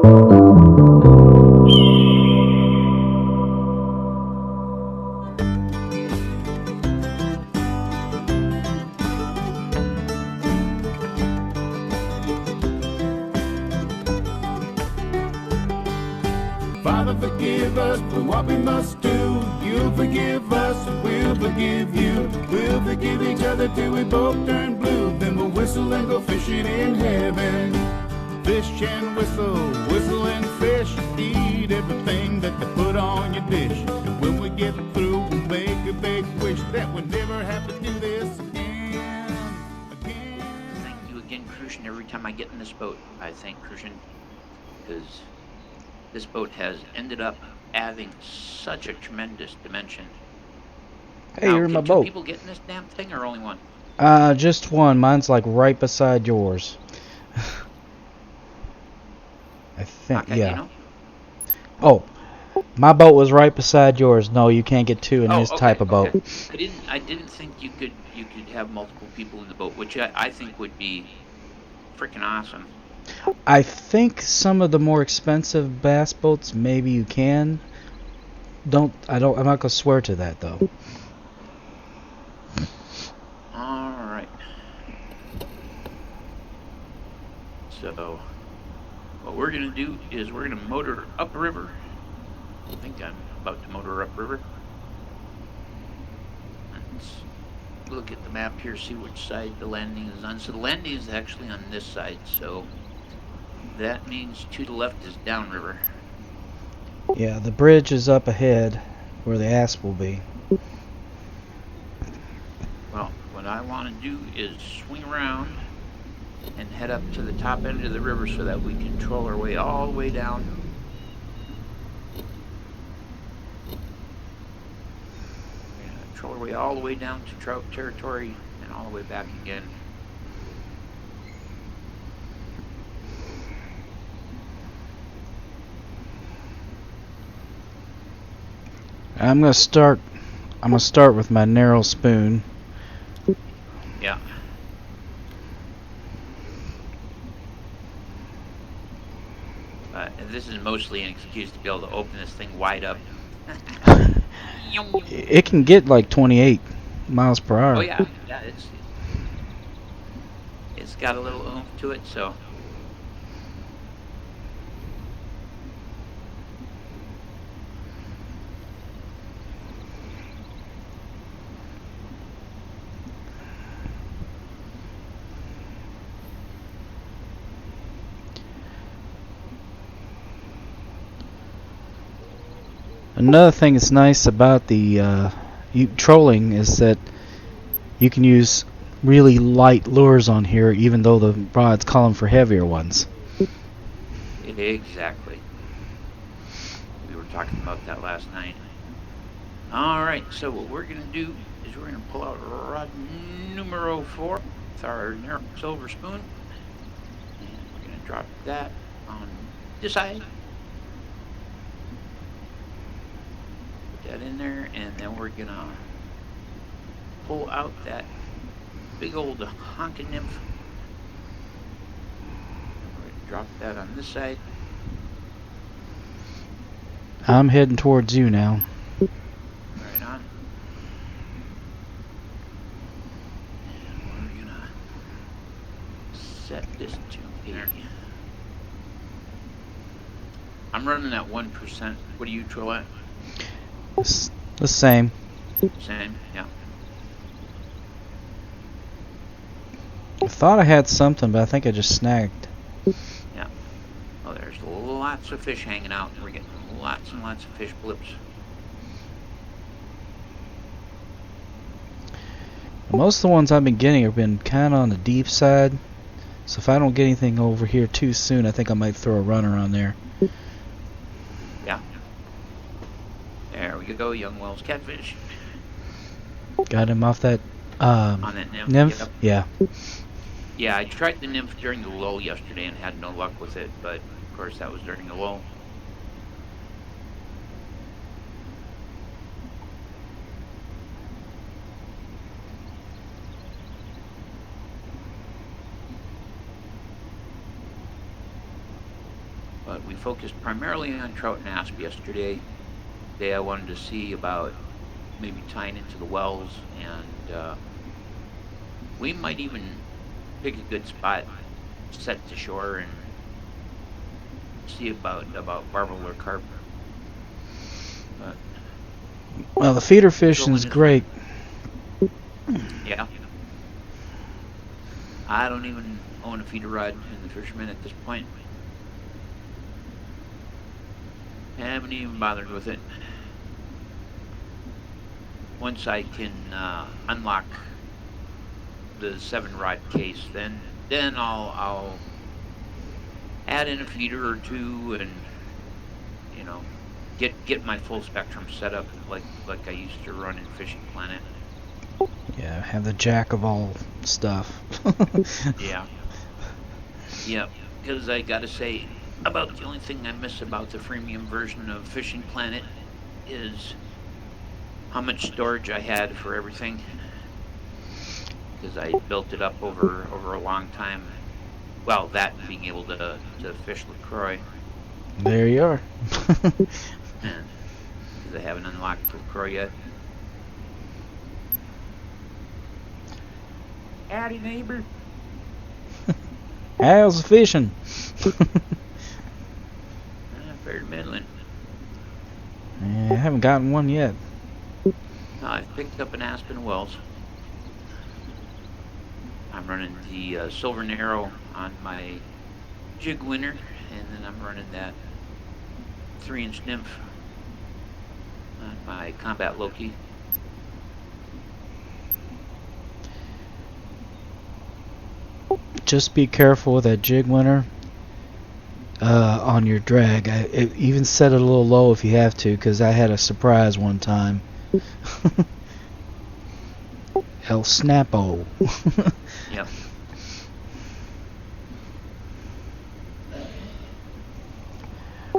Father, forgive us for what we must do. You forgive us, we'll forgive you. We'll forgive each other till we both turn blue. Then we'll whistle and go fishing in heaven. Fish and whistle, whistle and fish. Eat everything that they put on your dish. And when we get through, we'll make a big wish that we never have to do this again. Thank you again, Crucian. Every time I get in this boat, I thank Crucian, because this boat has ended up adding such a tremendous dimension. Hey, now, you're in my can two boat. people get in this damn thing, or only one? Just one. Mine's like right beside yours. I think, Hawkeye, yeah. You know? Oh, my boat was right beside yours. No, you can't get two in this type of boat. I didn't think you could have multiple people in the boat, which I think would be freaking awesome. I think some of the more expensive bass boats, maybe you can. I'm not gonna swear to that though. All right. So, what we're gonna do is we're gonna motor upriver. I think I'm about to motor upriver. Let's look at the map here, see which side the landing is on. So the landing is actually on this side, so that means to the left is downriver. Yeah, the bridge is up ahead where the asp will be. Well, what I want to do is swing around and head up to the top end of the river so that we can troll our way all the way down. Troll our way all the way down to trout territory and all the way back again. I'm gonna start with my narrow spoon. Yeah. This is mostly an excuse to be able to open this thing wide up. It can get like 28 miles per hour. Oh yeah, it's got a little oomph to it, so. Another thing that's nice about the trolling is that you can use really light lures on here, even though the rod's calling for heavier ones. Exactly. We were talking about that last night. Alright, so what we're going to do is we're going to pull out rod numero 4 with our narrow silver spoon. And we're going to drop that on this side. Put that in there, and then we're going to pull out that big old honking nymph. We're going to drop that on this side. I'm heading towards you now. Right on. And we're gonna set this to 80. I'm running at 1%. What do you troll at? It's the same. Same, yeah. I thought I had something, but I think I just snagged. Yeah. Oh, there's lots of fish hanging out. We're getting lots and lots of fish blips. Most of the ones I've been getting have been kind of on the deep side. So if I don't get anything over here too soon, I think I might throw a runner on there. Yeah. There we go, young Wells catfish. Got him off that On that nymph. nymph? Yep. Yeah. Yeah, I tried the nymph during the lull yesterday and had no luck with it, but of course that was during the lull. But we focused primarily on trout and asp yesterday. Today I wanted to see about maybe tying into the wells, and we might even pick a good spot, set to shore, and see about barbel or carp. But Well, the feeder fishing is great. Yeah. I don't even own a feeder rod in the Fisherman at this point. Haven't even bothered with it. Once I can unlock the 7-rod case, then I'll add in a feeder or two, and you know, get my full spectrum set up like I used to run in Fishing Planet. Yeah, have the jack of all stuff. Yeah. Yeah, because I gotta say, about the only thing I miss about the freemium version of Fishing Planet is how much storage I had for everything. Because I built it up over a long time. Well, that and being able to fish LaCroix. There you are. And because I haven't unlocked LaCroix yet. Howdy, neighbor. How's the fishing? Fair middling. Yeah, I haven't gotten one yet. I've picked up an Aspen Wells. I'm running the Silver Narrow on my jig winner, and then I'm running that 3-inch nymph on my Combat Loki. Just be careful with that jig winner on your drag. Even set it a little low if you have to, because I had a surprise one time. El Snapo. Yep.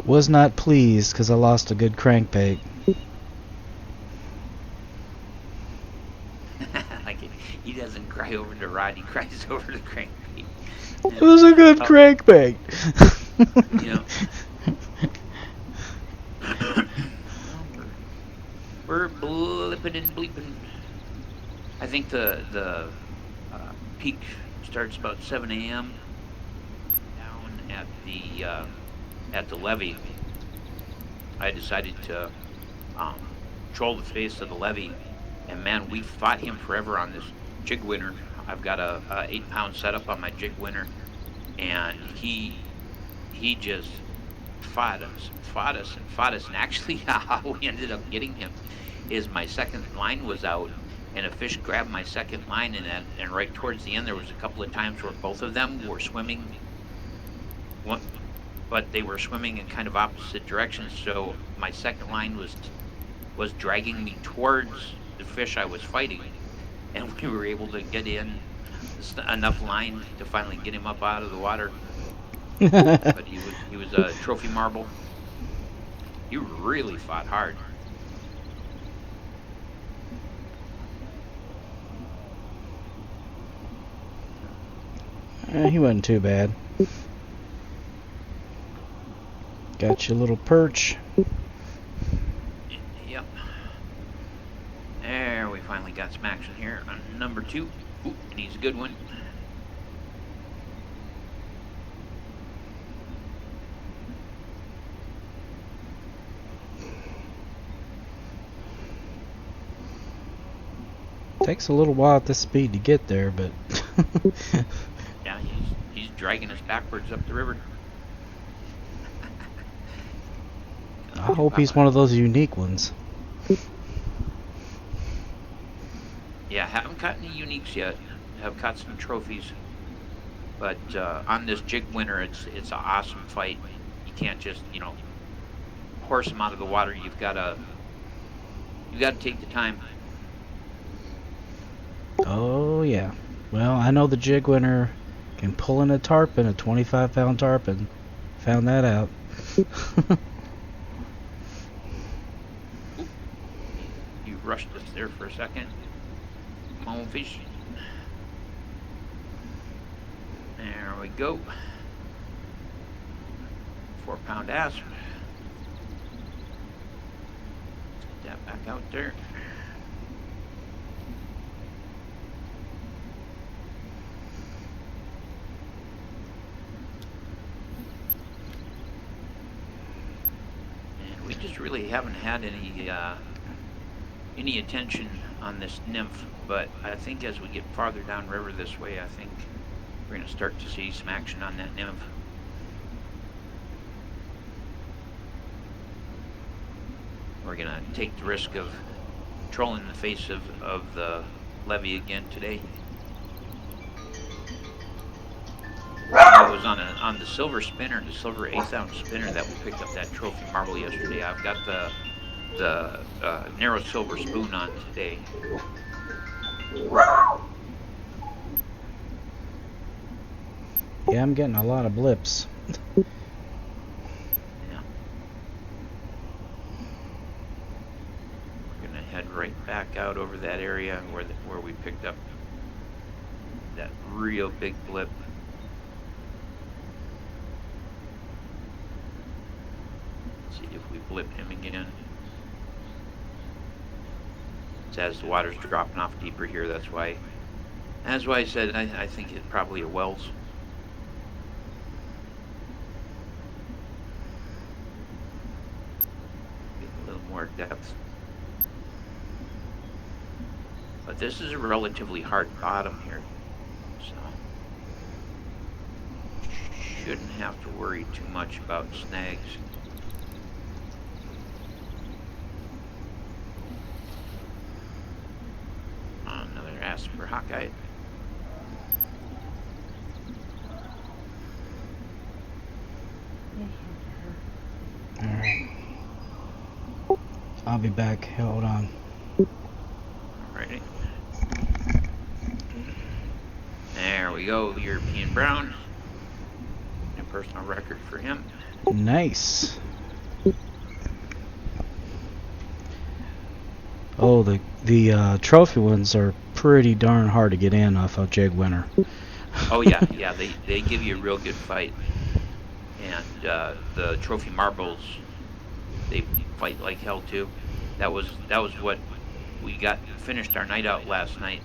Was not pleased because I lost a good crankbait. Like he doesn't cry over the rod, he cries over the crankbait. It was a good crankbait. Yeah. We're blipping and bleeping. I think the peak starts about 7 a.m. down at the levee. I decided to troll the face of the levee, and man, we fought him forever on this jig winner. I've got a 8-pound setup on my jig winner, and he just fought us, and actually how we ended up getting him is my second line was out, and a fish grabbed my second line, and right towards the end there was a couple of times where both of them were swimming, but they were swimming in kind of opposite directions, so my second line was dragging me towards the fish I was fighting, and we were able to get in enough line to finally get him up out of the water. But he was a trophy marble. He really fought hard. He wasn't too bad. Got your little perch. Yep. There, we finally got some action here on number 2. Ooh, and he's a good one. Takes a little while at this speed to get there, but Yeah, he's dragging us backwards up the river. I hope he's one of those unique ones. Yeah, haven't caught any uniques yet. Have caught some trophies, but on this jig winner, it's an awesome fight. You can't just horse them out of the water. You've got to take the time. Oh yeah. Well, I know the jig winner can pull in a tarpon, a 25-pound tarpon. Found that out. You rushed us there for a second. Come on, fish. There we go. 4-pound asp. Get that back out there. And we just really haven't had any attention on this nymph, but I think as we get farther downriver this way, I think we're going to start to see some action on that nymph. We're going to take the risk of trolling the face of the levee again today. It was on the silver spinner, the silver 1/8 ounce spinner that we picked up that trophy marble yesterday. I've got the narrow silver spoon on today. Yeah, I'm getting a lot of blips. Yeah. We're gonna head right back out over that area where we picked up that real big blip. See if we blip him again. So as the water's dropping off deeper here, that's why I said I think it's probably a Wells. Get a little more depth. But this is a relatively hard bottom here, so shouldn't have to worry too much about snags. Another ask for Hawkeye. Alright. I'll be back. Hold on. Alrighty. There we go. European brown. A personal record for him. Nice. Oh, the trophy ones are pretty darn hard to get in off of Jig Winter. Oh yeah, yeah. They give you a real good fight. And the trophy marbles, they fight like hell too. That was what we finished our night out last night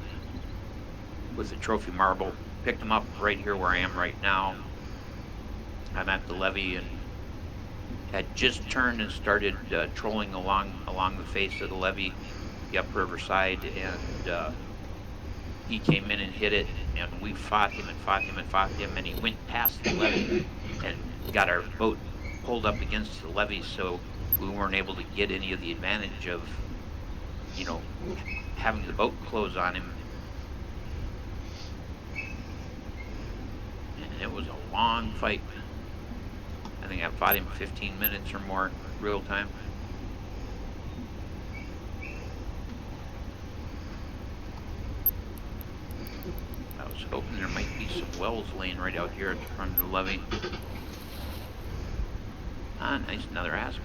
with the trophy marble. Picked them up right here where I am right now. I'm at the levee and had just turned and started trolling along the face of the levee, the upriver side, and he came in and hit it, and we fought him, and he went past the levee and got our boat pulled up against the levee, so we weren't able to get any of the advantage of, having the boat close on him. And it was a long fight. I think I fought him 15 minutes or more, real time. I was hoping there might be some wells laying right out here at the front of the levee. Ah, nice, another asp.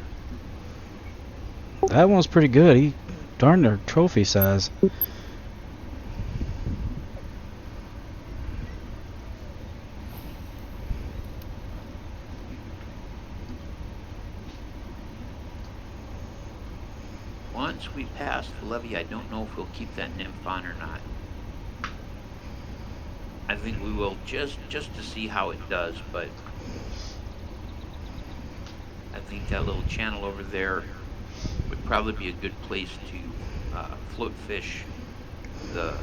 That one's pretty good. He darn near trophy size. Once we pass the levee, I don't know if we'll keep that nymph on or not. I think we will just to see how it does, but I think that little channel over there would probably be a good place to float fish the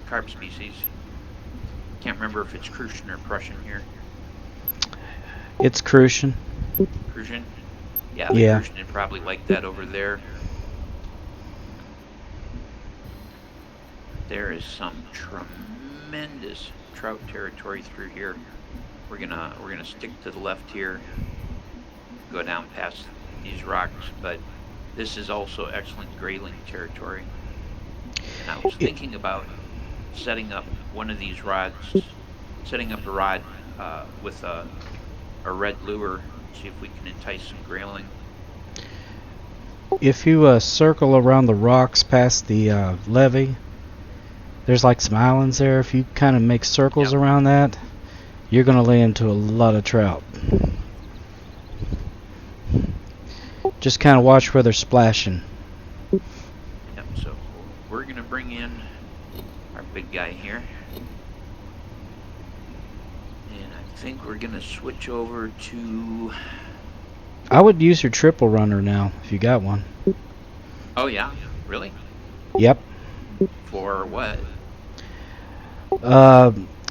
carp species. Can't remember if it's Crucian or Prussian here. It's Crucian. Crucian? Yeah, the Crucian would probably like that over there. There is some tremendous trout territory through here. We're gonna stick to the left here, go down past these rocks, but this is also excellent grayling territory. And I was thinking about setting up one of these rods, setting up a rod with a red lure, see if we can entice some grayling. If you circle around the rocks past the levee, there's like some islands there. If you kind of make circles around that, you're going to lay into a lot of trout. Just kind of watch where they're splashing. Yep, so we're going to bring in our big guy here. And I think we're going to switch over to... I would use your triple runner now, if you got one. Oh, yeah? Really? Yep. For what?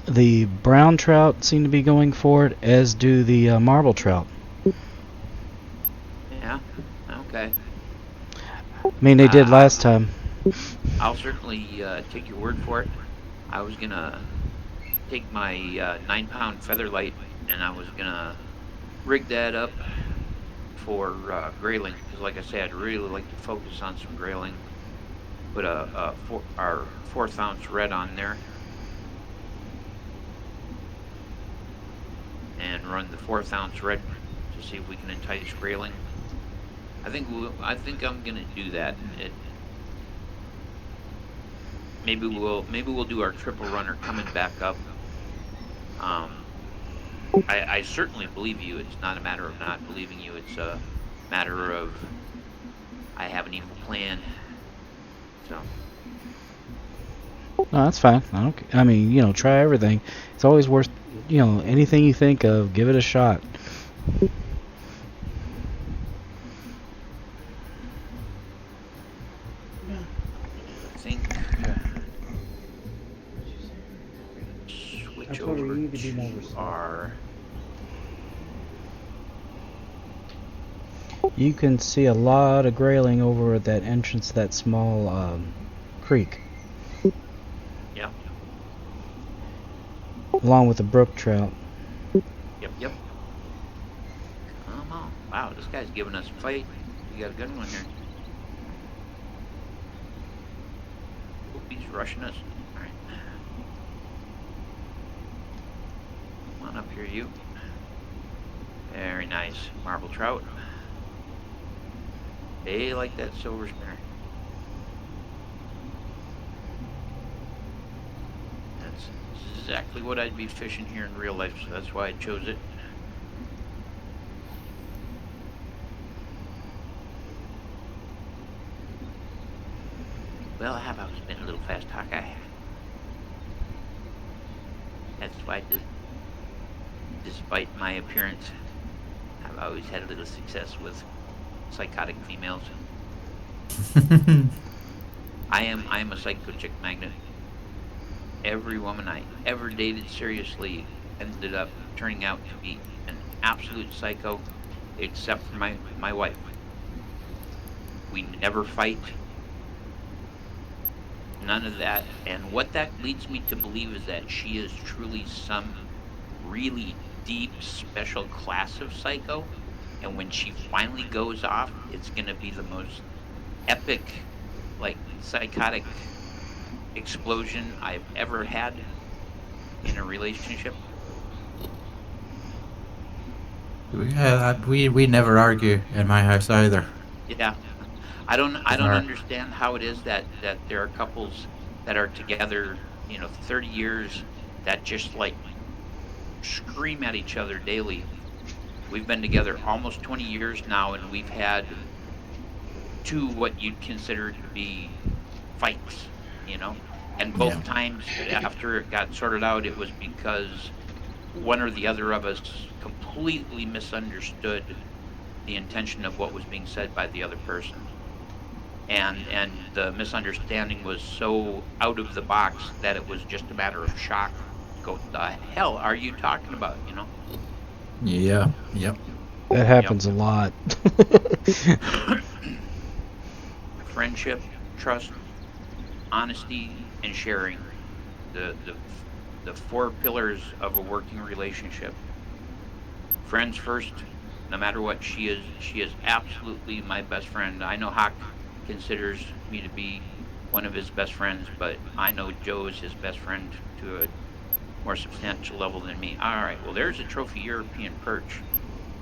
The brown trout seem to be going for it, as do the marble trout. Yeah? Okay. I mean, they did last time. I'll certainly take your word for it. I was going to take my 9-pound featherlight, and I was going to rig that up for grayling, because like I said, I'd really like to focus on some grayling. Put our 1/4 ounce red on there, and run the 1/4 ounce red to see if we can entice grayling. I think I'm gonna do that. Maybe we'll do our triple runner coming back up. I certainly believe you. It's not a matter of not believing you. It's a matter of I haven't even planned. So. No, that's fine. I mean, you know, try everything. It's always worth, you know, anything you think of, give it a shot. I think switch over to our... You can see a lot of grayling over at that entrance to that small creek. Yeah. Along with the brook trout. Yep. Come on. Wow, this guy's giving us a fight. You got a good one here. Oop, he's rushing us. Alright. Come on up here, you. Very nice. Marble trout. They like that silver spinner. That's exactly what I'd be fishing here in real life, so that's why I chose it. Well, how about spin a little fast Hawkeye? That's why, despite my appearance, I've always had a little success with psychotic females. I am a psycho chick magnet. Every woman I ever dated seriously ended up turning out to be an absolute psycho, except for my wife. We never fight. None of that. And what that leads me to believe is that she is truly some really deep, special class of psycho. And when she finally goes off, it's going to be the most epic, like, psychotic explosion I've ever had in a relationship. Yeah, we never argue in my house either. Yeah. I don't understand how it is that there are couples that are together, 30 years that just, like, scream at each other daily. We've been together almost 20 years now, and we've had 2 what you'd consider to be fights, and both times after it got sorted out, it was because one or the other of us completely misunderstood the intention of what was being said by the other person. And the misunderstanding was so out of the box that it was just a matter of shock. Go, the hell are you talking about, Yeah, yep. That happens a lot. Friendship, trust, honesty, and sharing. The 4 pillars of a working relationship. Friends first, no matter what. She is absolutely my best friend. I know Hawk considers me to be one of his best friends, but I know Joe is his best friend to a more substantial level than me. All right, well, there's a trophy European perch,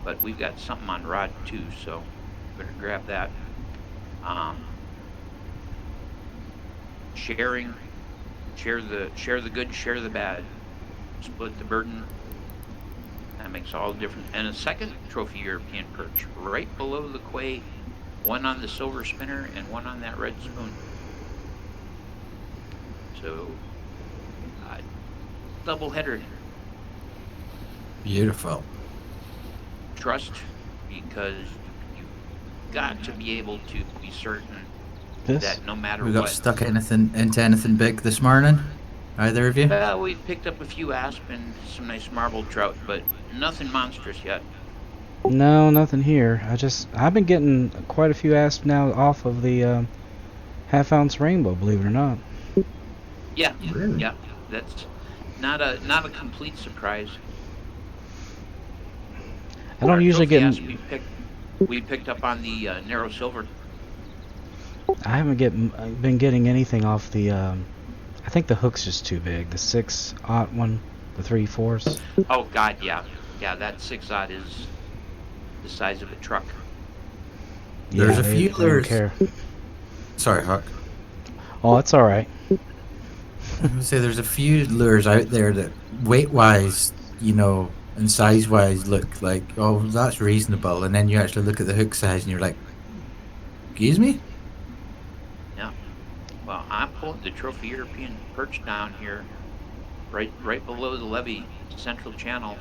but we've got something on rod too, so better grab that. Sharing, share the good, share the bad, split the burden, That makes all the difference. And a second trophy European perch right below the quay, one on the silver spinner and one on that red spoon. So, double header. Beautiful. Trust, because you've got to be able to be certain This? that no matter We got what. stuck into anything big this morning? Either of you? Well, we picked up a few asp and some nice marble trout, but nothing monstrous yet. No, nothing here. I've been getting quite a few asp now off of the half-ounce rainbow, believe it or not. Yeah, Really? yeah, that's not a complete surprise. I don't usually Trophy get. asp we picked up on the narrow silver. I haven't been getting anything off the. I think the hook's just too big. The 6/0 one, the 3/4. Oh God, yeah, that 6/0 is the size of a truck. There's Yeah, a few they don't lures. care. Sorry, Huck. Oh, that's all right. I would say there's a few lures out there that weight-wise, and size-wise look like, oh, that's reasonable. And then you actually look at the hook size and you're like, excuse me? Yeah. Well, I'm pulling the trophy European perch down here, right below the levee, central channel,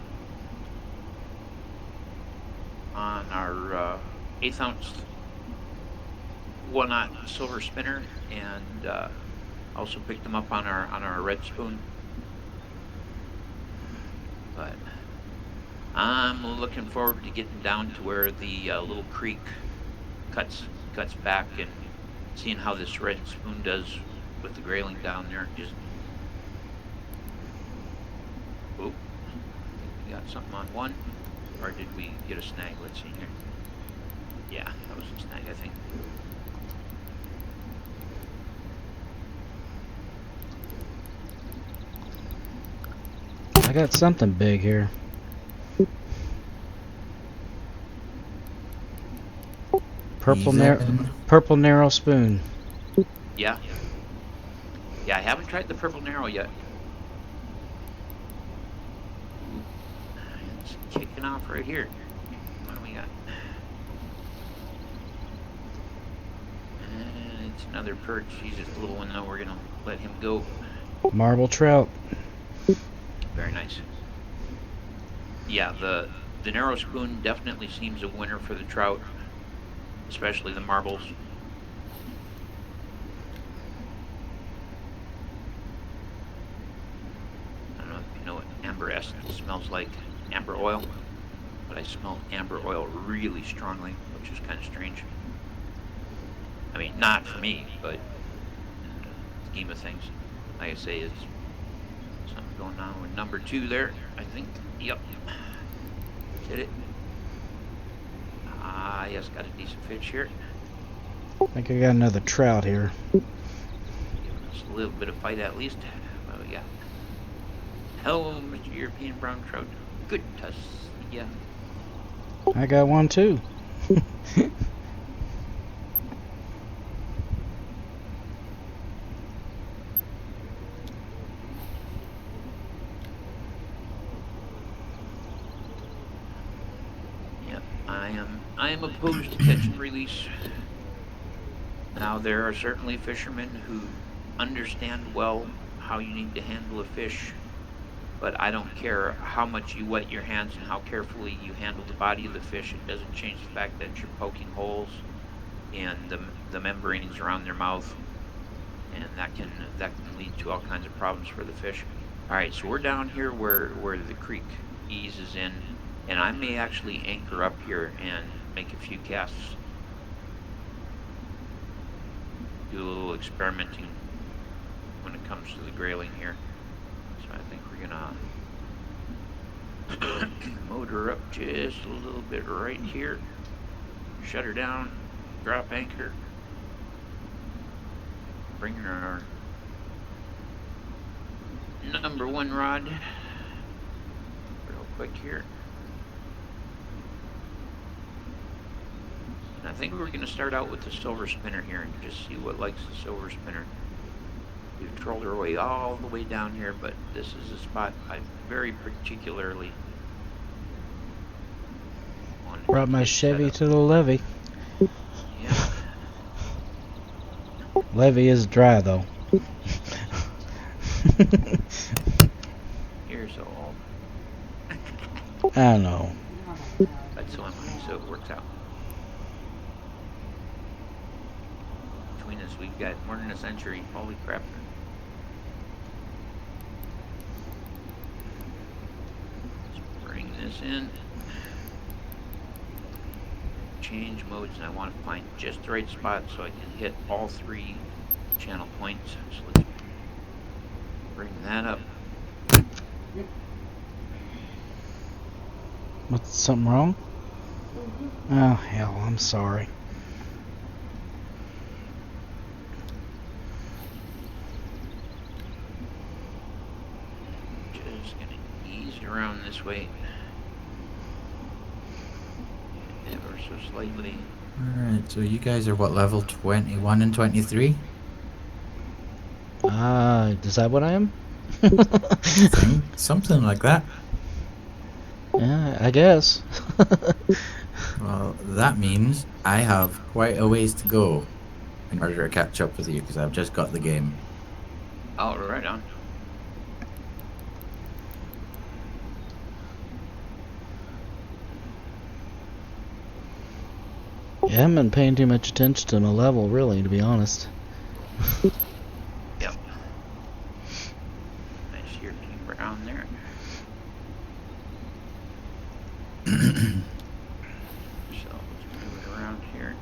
on our 1/8 ounce 1/0 silver spinner, and also picked them up on our red spoon. But I'm looking forward to getting down to where the little creek cuts back and seeing how this red spoon does with the grayling down there. Just, oop, we got something on one, or did we get a snag? Let's see here. Yeah, that was a snag, I think. I got something big here. Purple narrow spoon. Yeah. Yeah, I haven't tried the purple narrow yet. It's kicking off right here. What do we got? And it's another perch. He's just a little one though. We're gonna let him go. Marble trout. Very nice. Yeah, the narrow spoon definitely seems a winner for the trout, especially the marbles. I don't know if you know what amber essence smells like, amber oil, but I smell amber oil really strongly, which is kind of strange. I mean, not for me, but in the scheme of things, like I say, it's something going on with number 2 there, I think. Yep. Hit it. Ah, yes, got a decent fish here. I think I got another trout here. Giving us a little bit of fight at least. What do we got? Hello, Mr. European brown trout. Good to see ya. I got one too. I am opposed to catch and release. Now, there are certainly fishermen who understand well how you need to handle a fish, but I don't care how much you wet your hands and how carefully you handle the body of the fish. It doesn't change the fact that you're poking holes in the membranes around their mouth, and that can lead to all kinds of problems for the fish. All right, so we're down here where the creek eases in, and I may actually anchor up here and make a few casts. Do a little experimenting when it comes to the grayling here. So I think we're gonna motor up just a little bit right here. Shut her down, drop anchor, bring our number 1 rod real quick here. I think we're going to start out with the silver spinner here and just see what likes the silver spinner. We've trolled our way all the way down here, but this is a spot I very particularly Brought my Chevy to the levee. Yeah. Levee is dry though. You're so old. I know. But so am I, so it works out. Between us, we've got more than a century. Holy crap. Let's bring this in. Change modes, and I want to find just the right spot so I can hit all 3 channel points. So let's bring that up. What's something wrong? Oh hell, I'm sorry. Just gonna ease around this way. Ever so slightly. Alright, so you guys are what, level 21 and 23? Is that what I am? Something like that. Yeah, I guess. Well, that means I have quite a ways to go in order to catch up with you, because I've just got the game. Oh, right on. Yeah, I haven't been paying too much attention to my level, really, to be honest. Yep. Nice here, keep around there. So let's move it around here.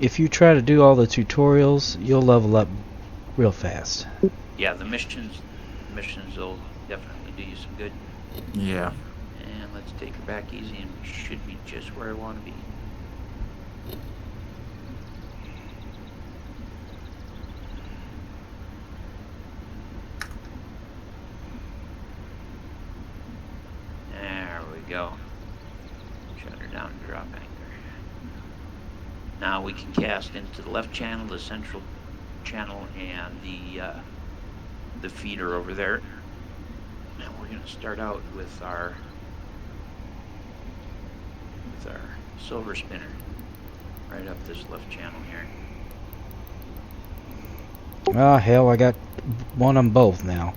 If you try to do all the tutorials, you'll level up real fast. Yeah, the missions will definitely do you some good. Yeah. And let's take her back easy, and we should be just where I want to be. There we go. Shut her down and drop anchor. Now we can cast into the left channel, the central channel, and the feeder over there. And we're going to start out with our silver spinner right up this left channel here. Ah, hell, I got one on both now.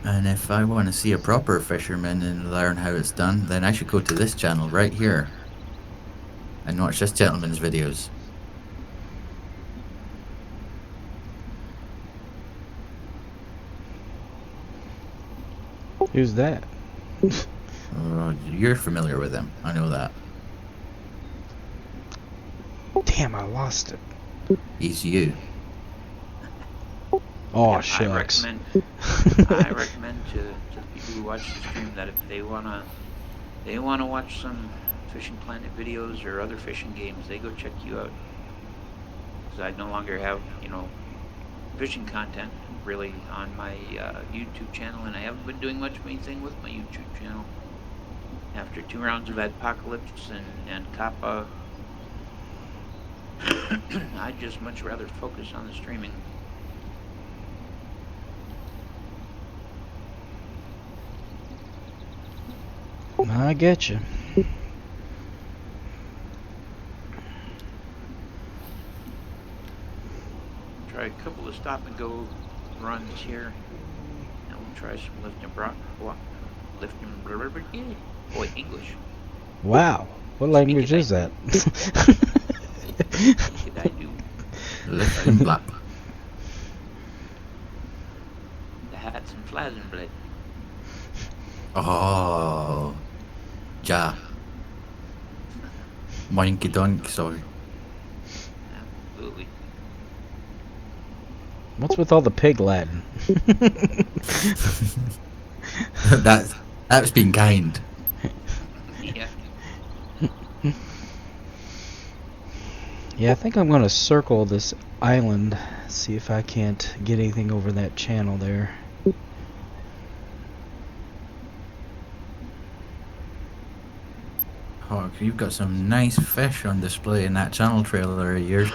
And if I want to see a proper fisherman and learn how it's done, then I should go to this channel right here and watch this gentleman's videos. Who's that? You're familiar with him, I know that. Damn, I lost it. He's you. Oh, Yeah, shucks. I recommend to the people who watch the stream that if they wanna watch some Fishing Planet videos or other fishing games, they go check you out. Because I no longer have, fishing content really on my YouTube channel, and I haven't been doing much of anything with my YouTube channel. After 2 rounds of Apocalypse and Kappa, I'd just much rather focus on the streaming. I get you. Try a couple of stop and go runs here, and we'll try some lift and boy, English. Wow. What language is that? What did I do? Lift and blap. The hats and flies and blood. Oh. Ja. Moinky donk, sorry. Absolutely. What's with all the pig Latin? That's been kind. Yeah. Yeah, I think I'm going to circle this island, see if I can't get anything over that channel there. Hawk, you've got some nice fish on display in that channel trailer of yours.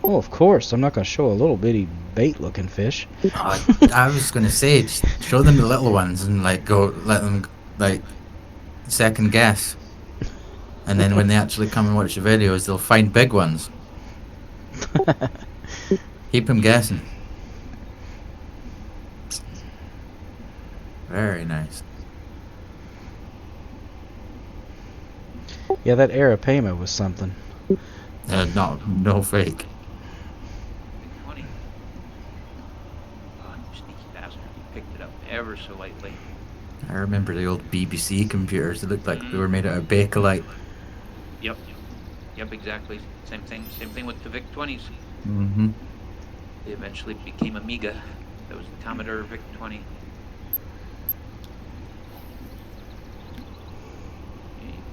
Oh, of course. I'm not going to show a little bitty bait-looking fish. I was gonna say, just show them the little ones and like go let them like second guess, and then when they actually come and watch the videos, they'll find big ones. Keep them guessing. Very nice. Yeah, that Arapema was something. No fake. 20. Oh, you sneaky bastard. You picked it up ever so lightly. I remember the old BBC computers. They looked like they were made out of Bakelite. Yep. Yep, exactly. Same thing. Same thing with the VIC-20s. Mm-hmm. They eventually became Amiga. That was the Commodore VIC-20.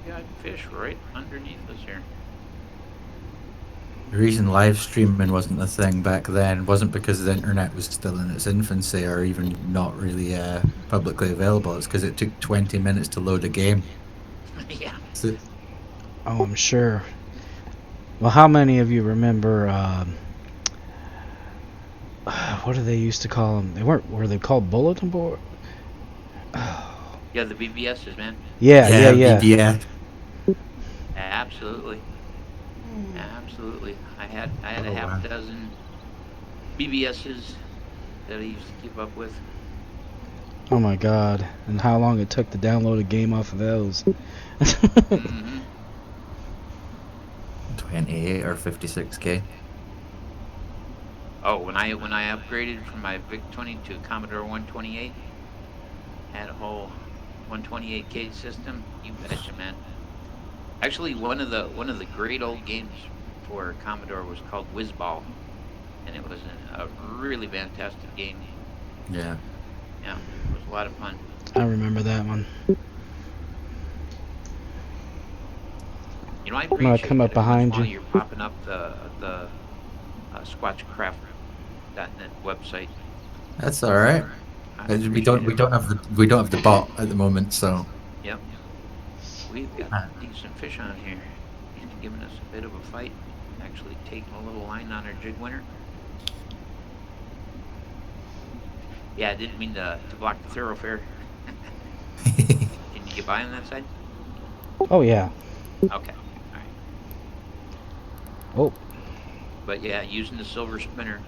You got fish right underneath us here. The reason live streaming wasn't a thing back then wasn't because the internet was still in its infancy or even not really publicly available. It's because it took 20 minutes to load a game. Yeah. So, Oh, I'm sure. Well, how many of you remember, what do they used to call them? Were they called bulletin board? Yeah, the BBSs, man. Yeah. yeah. Absolutely. Absolutely. I had a half wow. dozen BBSs that I used to keep up with. Oh my God! And how long it took to download a game off of those? Mm-hmm. 28 or 56K. Oh, when I upgraded from my VIC-20 to Commodore 128, had a whole 128K system. You betcha, man. Actually, one of the great old games for Commodore was called Whizball, and it was a really fantastic game. Yeah. Yeah, it was a lot of fun. I remember that one. You know, I I'm gonna appreciate come up that every behind once in a while you. you're popping up the SquatchCraft.net website. That's all right. I We appreciate don't it. have the bot at the moment, so Yep, we've got Ah. decent fish on here. He's giving us a bit of a fight. Actually taking a little line on our jig winner. Yeah, I didn't mean to block the thoroughfare. Can you get by on that side? Oh yeah. Okay, all right. Oh, But yeah, using the silver spinner,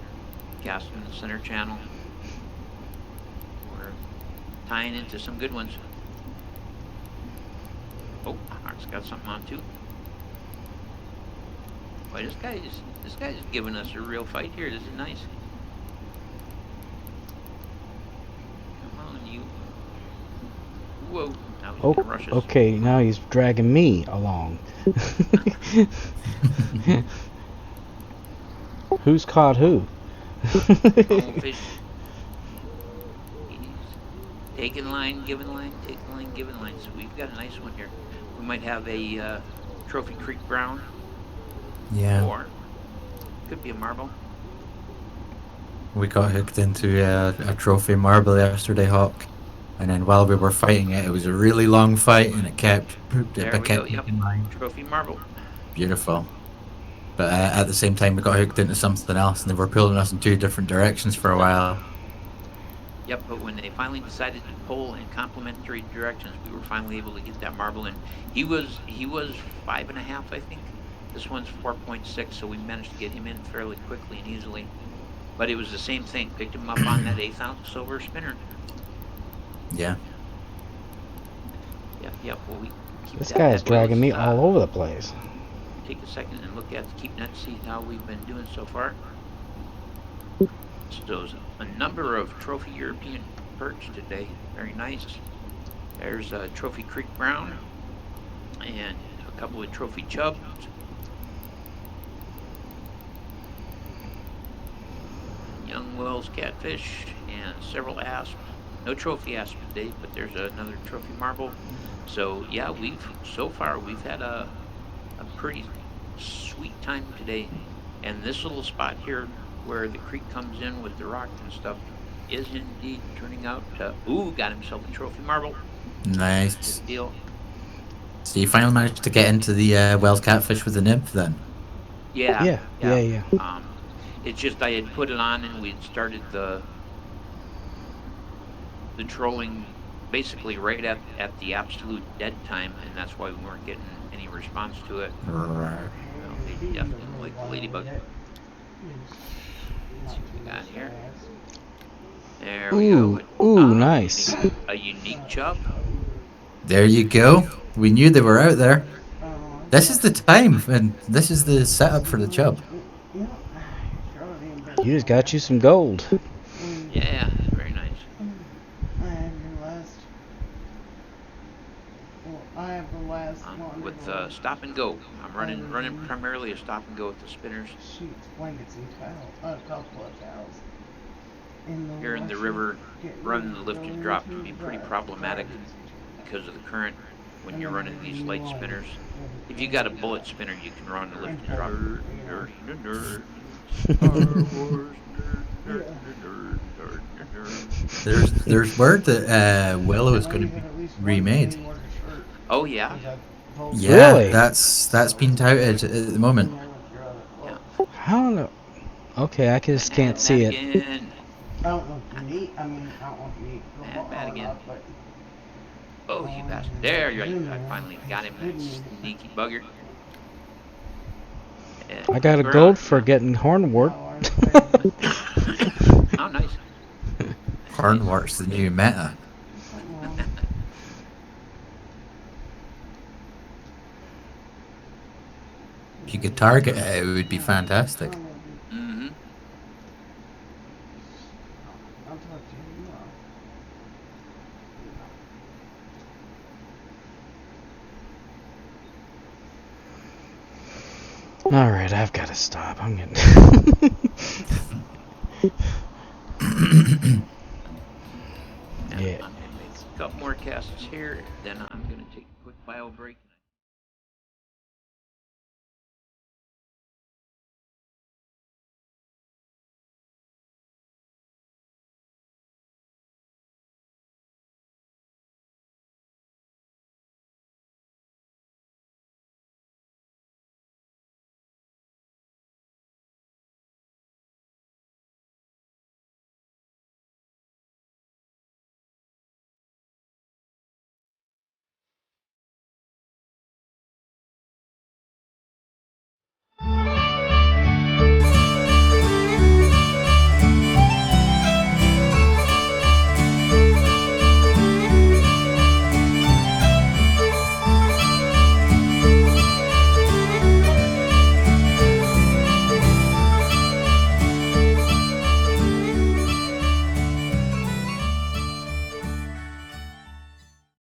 casting the center channel. We're tying into some good ones. Oh, Mark's got something on too. Boy, this guy's giving us a real fight here. This is nice. Come on, you. Whoa. Now he's gonna rush us. okay. Now he's dragging me along. Who's caught who? Oh, fish. He's taking line, giving line, taking line, giving line. So we've got a nice one here. We might have a Trophy Creek Brown, yeah. or could be a marble. We got hooked into a trophy marble yesterday, Hawk. And then while we were fighting it, it was a really long fight, and it kept There we go. Yep, taking line. Trophy marble. Beautiful. But at the same time, we got hooked into something else, and they were pulling us in two different directions for a while. Yep, but when they finally decided to pull in complementary directions, we were finally able to get that marble in. He was 5.5, I think. This one's 4.6, so we managed to get him in fairly quickly and easily. But it was the same thing. Picked him up on that 1/8 ounce silver spinner. Yeah. Yep. Well, we keep This that. guy's That way, dragging me let's, all over the place. Take a second and look at the keep net, see how we've been doing so far. So there's a number of trophy European perch today. Very nice. There's a Trophy Creek Brown and a couple of trophy chubs. Young Wells catfish and several asps. No trophy asp today, but there's another trophy marble. So yeah, so far we've had a pretty sweet time today. And this little spot here where the creek comes in with the rock and stuff is indeed turning out to, got himself a trophy marble. Nice. Good deal. So you finally managed to get into the Wells catfish with the nymph then? Yeah. Yeah. It's just I had put it on and we'd started the trolling basically right at the absolute dead time, and that's why we weren't getting any response to it. Right. Well, they definitely don't like the ladybug. Let's see what we got here. There we go. Ooh, nice. A unique chub. There you go. We knew they were out there. This is the time, and this is the setup for the chub. You just got you some gold. Yeah, very nice. I have the last one. With stop and go. I'm running primarily a stop and go with the spinners. Sheets, blankets, and towels. A couple of towels. Here in the river, running the lift and drop can be pretty problematic because of the current when you're running these light spinners. If you got a bullet spinner, you can run the lift and drop. There's word that Willow is going to be remade. Oh yeah. Yeah, Really? that's been touted at the moment. Yeah. I don't know. Okay, I just can't see it. Again. I don't know if you need. I mean, I don't know if you need. And bad again. Oh, you bastard. There, I finally got him, that sneaky bugger. And I got a we're gold on. for getting hornwort. Oh, nice. Hornwort's the new meta. If you could target it, it would be fantastic. Mm-hmm. Alright, I've got to stop. I'm getting... Yeah. Yeah. I'm going to make a couple more casts here, then I'm going to take a quick bio break.